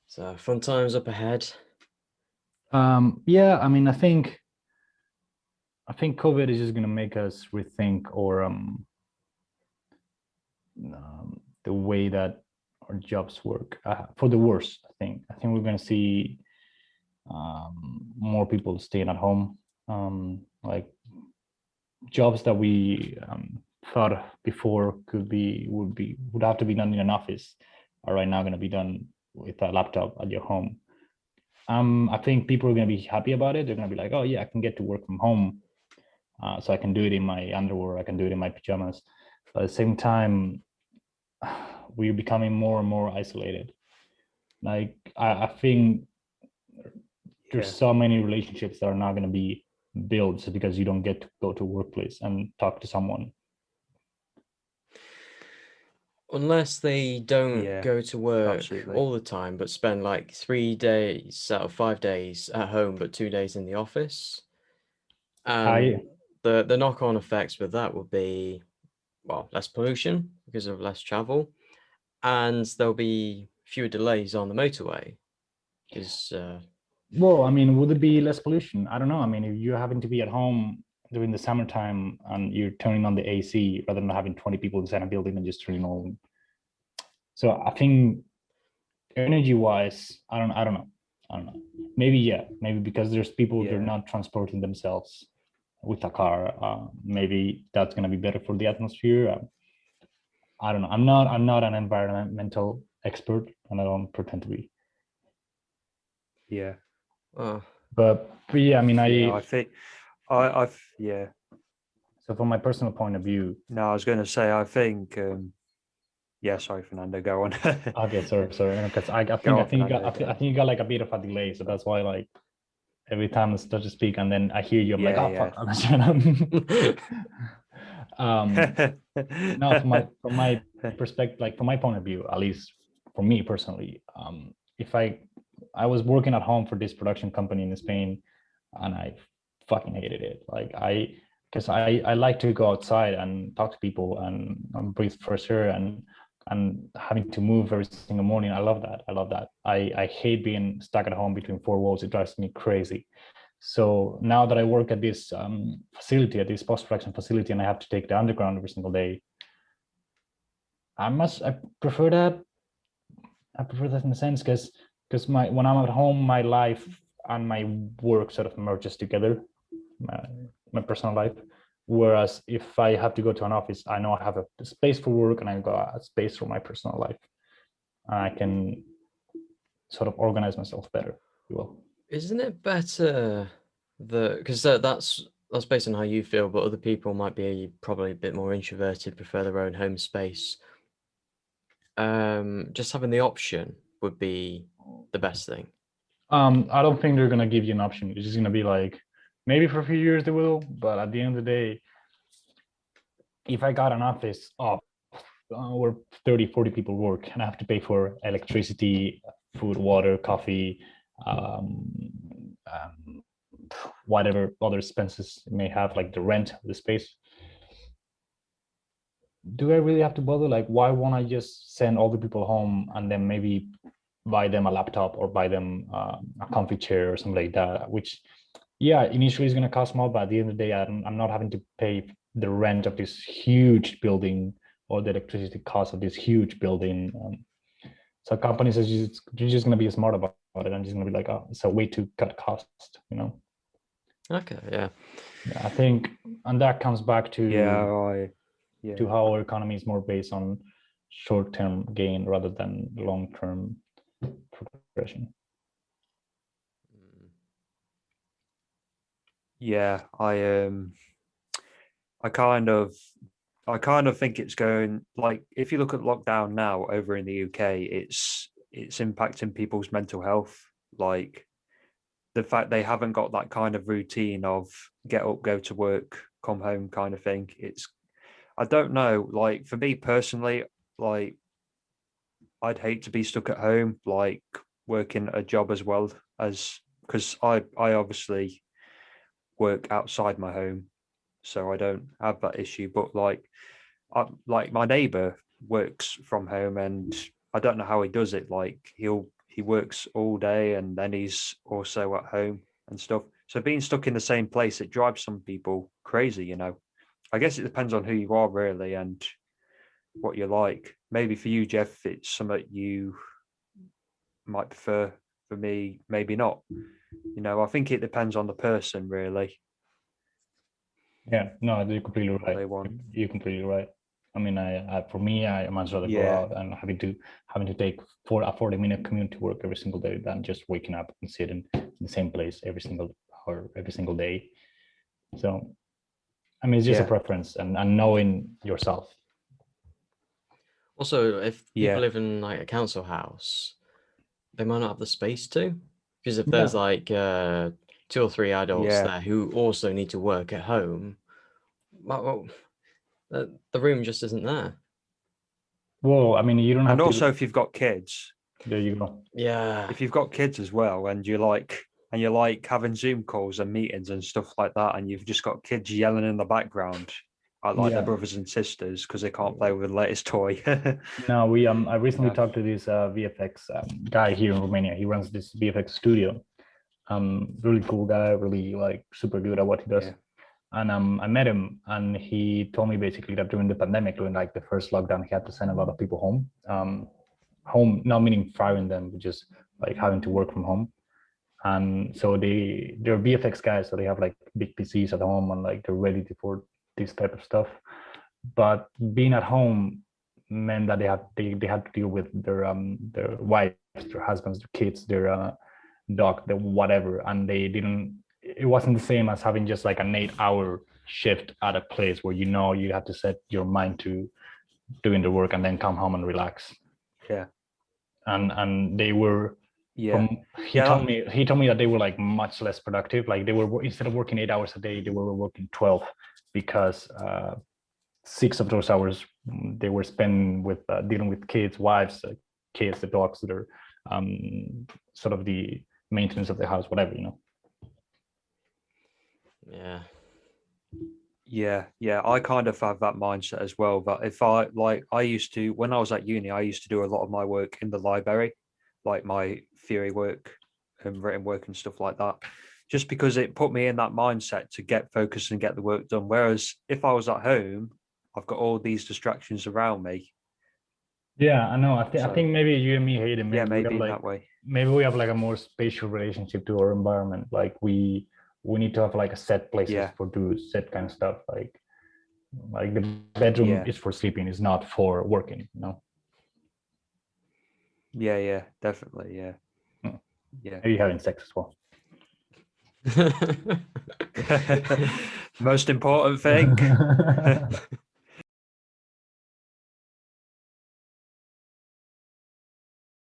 So fun times up ahead. Yeah, I mean, I think COVID is just gonna make us rethink or the way that our jobs work for the worse. I think we're gonna see more people staying at home. Like jobs that we thought before would have to be done in an office are right now gonna be done with a laptop at your home. I think people are gonna be happy about it. They're gonna be like, oh yeah, I can get to work from home. So I can do it in my underwear, I can do it in my pajamas. But at the same time, we're becoming more and more isolated. Like I think there's Yeah. so many relationships that are not going to be built just because you don't get to go to a workplace and talk to someone. Unless they don't Yeah. go to work Absolutely. all the time, but spend like 3 days out of 5 days at home, but 2 days in the office. I The knock-on effects with that would be, well, less pollution because of less travel, and there'll be fewer delays on the motorway because Well, I mean, would it be less pollution? I don't know. I mean, if you're having to be at home during the summertime and you're turning on the AC rather than having 20 people inside a building and just turning on. So I think energy wise, I don't know. Maybe yeah, maybe because there's people they're Yeah. not transporting themselves with a car. Maybe that's gonna be better for the atmosphere. I don't know. I'm not an environmental expert, and I don't pretend to be. Yeah. uh, But yeah, I mean, Yeah. I think I've yeah. so from my personal point of view. No, I was going to say I think. Yeah. Sorry, Fernando. Go on. Okay, sorry, because I think Go I on, think you got Fernando. I think you got like a bit of a delay, so that's why like every time I start to speak and then I hear you, I'm like, oh Yeah. fuck, I'm shut up. No, from my perspective, like from my point of view, at least for me personally, if I was working at home for this production company in Spain, and I fucking hated it. Like because I like to go outside and talk to people and breathe fresh air and having to move every single morning. I love that. I love that. I hate being stuck at home between four walls. It drives me crazy. So now that I work at this facility, at this post-production facility, and I have to take the underground every single day, I prefer that. I prefer that in a sense because my when I'm at home, my life and my work sort of merges together, my, my personal life. Whereas if I have to go to an office, I know I have a space for work and I got a space for my personal life. I can sort of organize myself better, if you will. isn't it better because that's based on how you feel, but other people might be probably a bit more introverted, prefer their own home space. Just having the option would be the best thing. I don't think they're gonna give you an option. It's just gonna be like maybe for a few years they will, but at the end of the day, if I got an office where 30, 40 people work and I have to pay for electricity, food, water, coffee, um, um, whatever other expenses it may have, like the rent of the space, do I really have to bother? Like, why won't I just send all the people home and then maybe buy them a laptop or buy them a comfy chair or something like that? Which, yeah, initially is going to cost more, but at the end of the day, I'm not having to pay the rent of this huge building or the electricity cost of this huge building. So companies are just you're just going to be smart about it and just going to be like, oh, it's a way to cut cost, you know? Okay, yeah. Yeah, I think, and that comes back Yeah. to how our economy is more based on short-term gain rather than long-term progression. Yeah. I kind of I kind of think it's going like if you look at lockdown now over in the UK, it's impacting people's mental health. Like the fact they haven't got that kind of routine of get up, go to work, come home kind of thing. It's I don't know. Like for me personally, like I'd hate to be stuck at home, like working a job as well as because I obviously work outside my home, so I don't have that issue. But like my neighbor works from home, and I don't know how he does it. Like he works all day and then he's also at home and stuff. So being stuck in the same place, it drives some people crazy, you know. I guess it depends on who you are really and what you like. Maybe for you, Jeff, it's something you might prefer. For me, maybe not. You know, I think it depends on the person really. Yeah, no, you're completely What right. they want. You're completely right. I mean, for me, I much rather go Yeah. out and having to take a 40-minute commute to work every single day than just waking up and sitting in the same place every single hour, every single day. So, I mean, it's just a Yeah. preference and knowing yourself. Also, if Yeah. people live in like a council house, they might not have the space to, because if Yeah. there's like 2 or 3 adults Yeah. there who also need to work at home, well, the room just isn't there. Well, I mean, you don't have And to. also if you've got kids, There you go. Yeah. if you've got kids as well and you like having Zoom calls and meetings and stuff like that, and you've just got kids yelling in the background at like their Yeah. brothers and sisters because they can't play with the latest toy. No, I recently talked to this VFX guy here in Romania. He runs this VFX studio. Really cool guy, really like super good at what he does. Yeah. And I met him, and he told me basically that during the pandemic, during like the first lockdown, he had to send a lot of people home. Home, not meaning firing them, but just like having to work from home. And so they're VFX guys, so they have like big PCs at home and like they're ready for this type of stuff. But being at home meant that they had to deal with their wives, their husbands, their kids, their dog, their whatever, and it wasn't the same as having just like an 8-hour shift at a place where you have to set your mind to doing the work and then come home and relax. Yeah. And they were he told me that they were like much less productive. Like they were, instead of working 8 hours a day, they were working 12 because 6 of those hours they were spending with dealing with kids, wives, kids, the dogs, that are sort of the maintenance of the house, whatever, you know. Yeah, I kind of have that mindset as well. But if I used to, when I was at uni, I used to do a lot of my work in the library, like my theory work and written work and stuff like that, just because it put me in that mindset to get focused and get the work done. Whereas if I was at home, I've got all these distractions around me. Yeah, I know. I think maybe you and me, Hayden, maybe in like, that way. Maybe we have like a more spatial relationship to our environment. Like we need to have like a set places for do set kind of stuff. Like the bedroom is for sleeping, is not for working, you know. Yeah, definitely. Yeah. Maybe having sex as well. Most important thing.